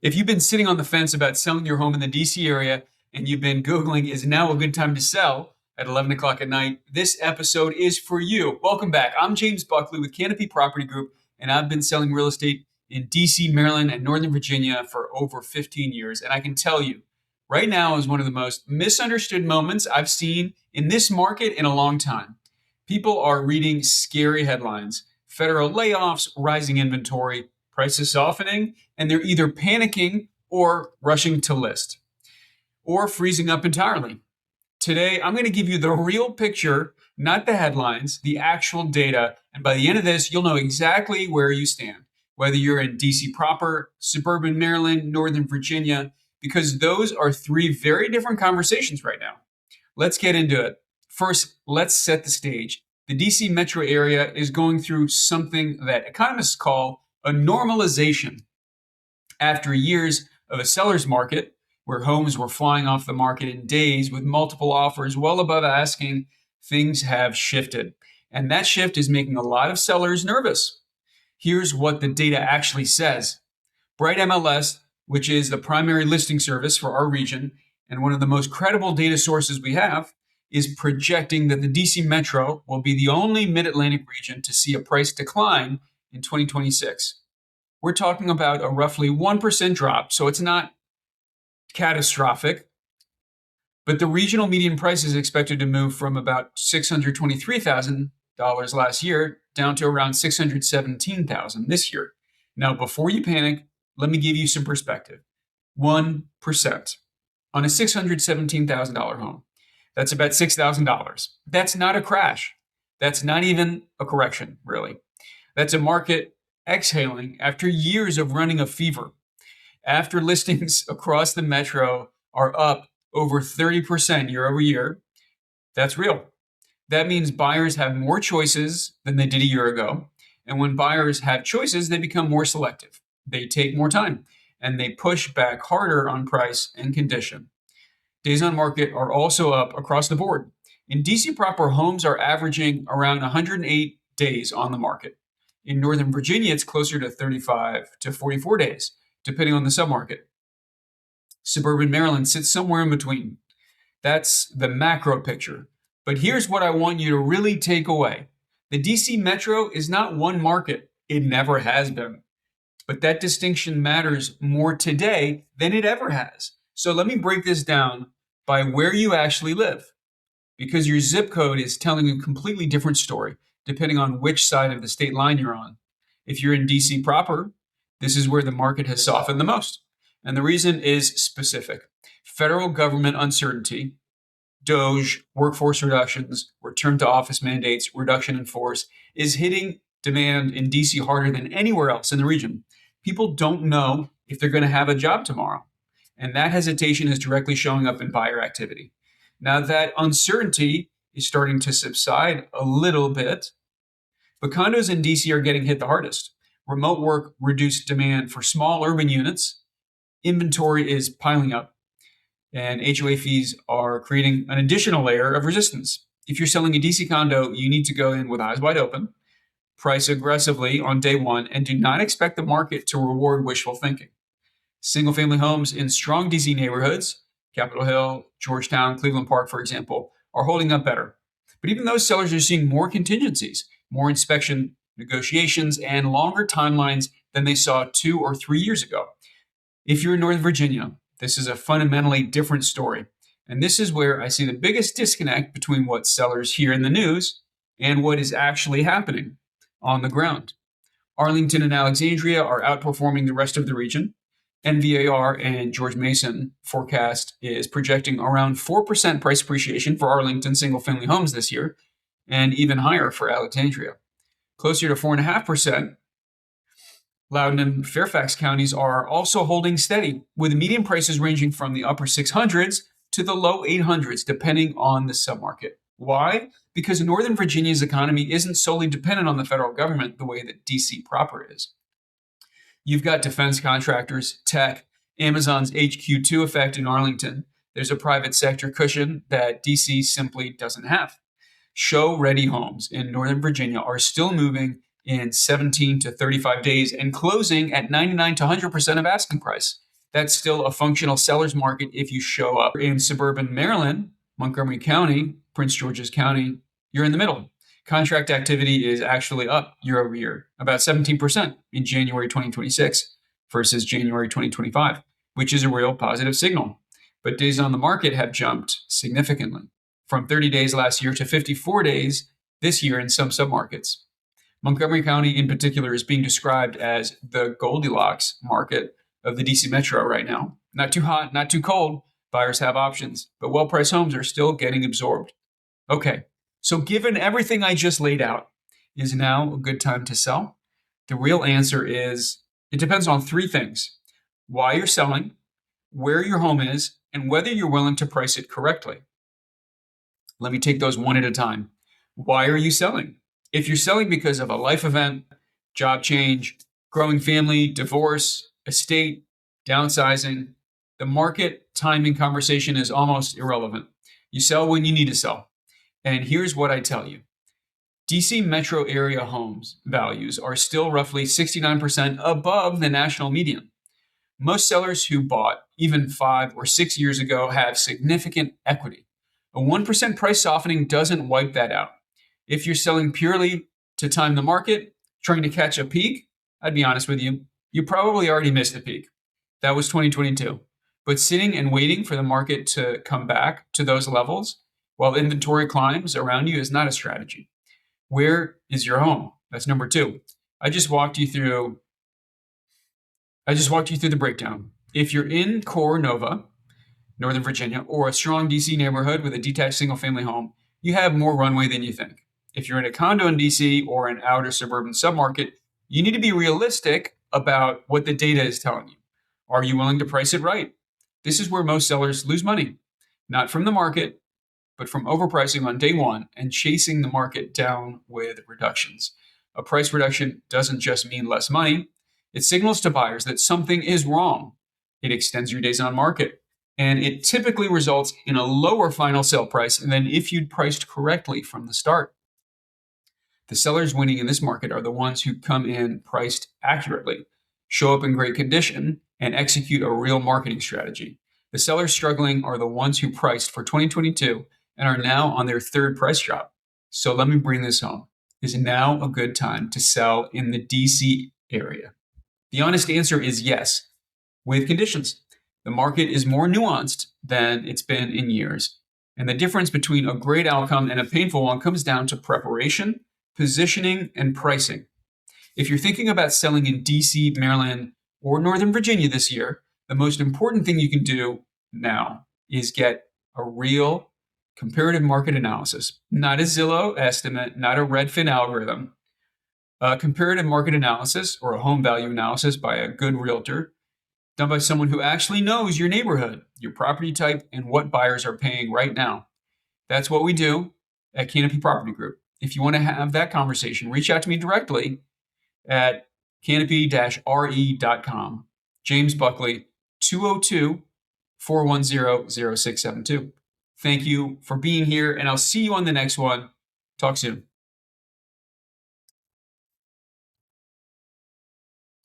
If you've been sitting on the fence about selling your home in the DC area and you've been Googling, is now a good time to sell at 11 o'clock at night, this episode is for you. Welcome back. I'm James Buckley with Canopy Property Group, and I've been selling real estate in DC, Maryland, and Northern Virginia for over 15 years. And I can tell you, right now is one of the most misunderstood moments I've seen in this market in a long time. People are reading scary headlines: federal layoffs, rising inventory, prices softening, and they're either panicking or rushing to list or freezing up entirely. Today, I'm going to give you the real picture, not the headlines, the actual data. And by the end of this, you'll know exactly where you stand, whether you're in DC proper, suburban Maryland, Northern Virginia, because those are three very different conversations right now. Let's get into it. First, let's set the stage. The DC metro area is going through something that economists call a normalization. After years of a seller's market where homes were flying off the market in days with multiple offers well above asking, things have shifted. And that shift is making a lot of sellers nervous. Here's what the data actually says. Bright MLS, which is the primary listing service for our region and one of the most credible data sources we have, is projecting that the DC metro will be the only mid-Atlantic region to see a price decline in 2026. We're talking about a roughly 1% drop, so it's not catastrophic. But the regional median price is expected to move from about $623,000 last year down to around $617,000 this year. Now, before you panic, let me give you some perspective. 1% on a $617,000 home. That's about $6,000. That's not a crash. That's not even a correction, really. That's a market exhaling after years of running a fever. After listings across the metro are up over 30% year over year, that's real. That means buyers have more choices than they did a year ago. And when buyers have choices, they become more selective. They take more time and they push back harder on price and condition. Days on market are also up across the board. In DC proper, homes are averaging around 108 days on the market. In Northern Virginia, it's closer to 35 to 44 days, depending on the submarket. Suburban Maryland sits somewhere in between. That's the macro picture. But here's what I want you to really take away. The DC metro is not one market. It never has been. But that distinction matters more today than it ever has. So let me break this down by where you actually live, because your zip code is telling a completely different story depending on which side of the state line you're on. If you're in DC proper, this is where the market has softened the most. And the reason is specific. Federal government uncertainty, DOGE, workforce reductions, return to office mandates, reduction in force is hitting demand in DC harder than anywhere else in the region. People don't know if they're going to have a job tomorrow. And that hesitation is directly showing up in buyer activity. Now that uncertainty is starting to subside a little bit, but condos in DC are getting hit the hardest. Remote work reduced demand for small urban units. Inventory is piling up, and HOA fees are creating an additional layer of resistance. If you're selling a DC condo, you need to go in with eyes wide open, price aggressively on day one, and do not expect the market to reward wishful thinking. Single-family homes in strong DC neighborhoods, Capitol Hill, Georgetown, Cleveland Park, for example, are holding up better. But even those sellers are seeing more contingencies, more inspection negotiations, and longer timelines than they saw 2 or 3 years ago. If you're in Northern Virginia, this is a fundamentally different story. And this is where I see the biggest disconnect between what sellers hear in the news and what is actually happening on the ground. Arlington and Alexandria are outperforming the rest of the region. NVAR and George Mason forecast is projecting around 4% price appreciation for Arlington single-family homes this year, and even higher for Alexandria. Closer to 4.5%, Loudoun and Fairfax counties are also holding steady, with median prices ranging from the upper 600s to the low 800s, depending on the submarket. Why? Because Northern Virginia's economy isn't solely dependent on the federal government the way that DC proper is. You've got defense contractors, tech, Amazon's HQ2 effect in Arlington. There's a private sector cushion that DC simply doesn't have. Show-ready homes in Northern Virginia are still moving in 17 to 35 days and closing at 99 to 100% of asking price. That's still a functional seller's market if you show up. In suburban Maryland, Montgomery County, Prince George's County, you're in the middle. Contract activity is actually up year over year, about 17% in January 2026 versus January 2025, which is a real positive signal. But days on the market have jumped significantly, from 30 days last year to 54 days this year in some submarkets. Montgomery County in particular is being described as the Goldilocks market of the DC Metro right now. Not too hot, not too cold. Buyers have options, but well-priced homes are still getting absorbed. Okay, so given everything I just laid out, is now a good time to sell? The real answer is it depends on three things: why you're selling, where your home is, and whether you're willing to price it correctly. Let me take those one at a time. Why are you selling? If you're selling because of a life event, job change, growing family, divorce, estate, downsizing, the market timing conversation is almost irrelevant. You sell when you need to sell. And here's what I tell you. DC metro area homes values are still roughly 69% above the national median. Most sellers who bought even 5 or 6 years ago have significant equity. A 1% price softening doesn't wipe that out. If you're selling purely to time the market, trying to catch a peak, I'd be honest with you, you probably already missed the peak. That was 2022. But sitting and waiting for the market to come back to those levels while inventory climbs around you is not a strategy. Where is your home? That's number 2. I just walked you through the breakdown. If you're in core Nova, Northern Virginia, or a strong DC neighborhood with a detached single-family home, you have more runway than you think. If you're in a condo in DC or an outer suburban submarket, you need to be realistic about what the data is telling you. Are you willing to price it right? This is where most sellers lose money, not from the market, but from overpricing on day one and chasing the market down with reductions. A price reduction doesn't just mean less money. It signals to buyers that something is wrong. It extends your days on market, and it typically results in a lower final sale price than if you'd priced correctly from the start. The sellers winning in this market are the ones who come in priced accurately, show up in great condition, and execute a real marketing strategy. The sellers struggling are the ones who priced for 2022 and are now on their third price drop. So let me bring this home. Is now a good time to sell in the DC area? The honest answer is yes, with conditions. The market is more nuanced than it's been in years, and the difference between a great outcome and a painful one comes down to preparation, positioning, and pricing. If you're thinking about selling in DC, Maryland, or Northern Virginia this year, the most important thing you can do now is get a real comparative market analysis, not a Zillow estimate, not a Redfin algorithm. A comparative market analysis or a home value analysis by a good realtor done by someone who actually knows your neighborhood, your property type, and what buyers are paying right now. That's what we do at Canopy Property Group. If you want to have that conversation, reach out to me directly at canopy-re.com. James Buckley, 202-410-0672. Thank you for being here, and I'll see you on the next one. Talk soon.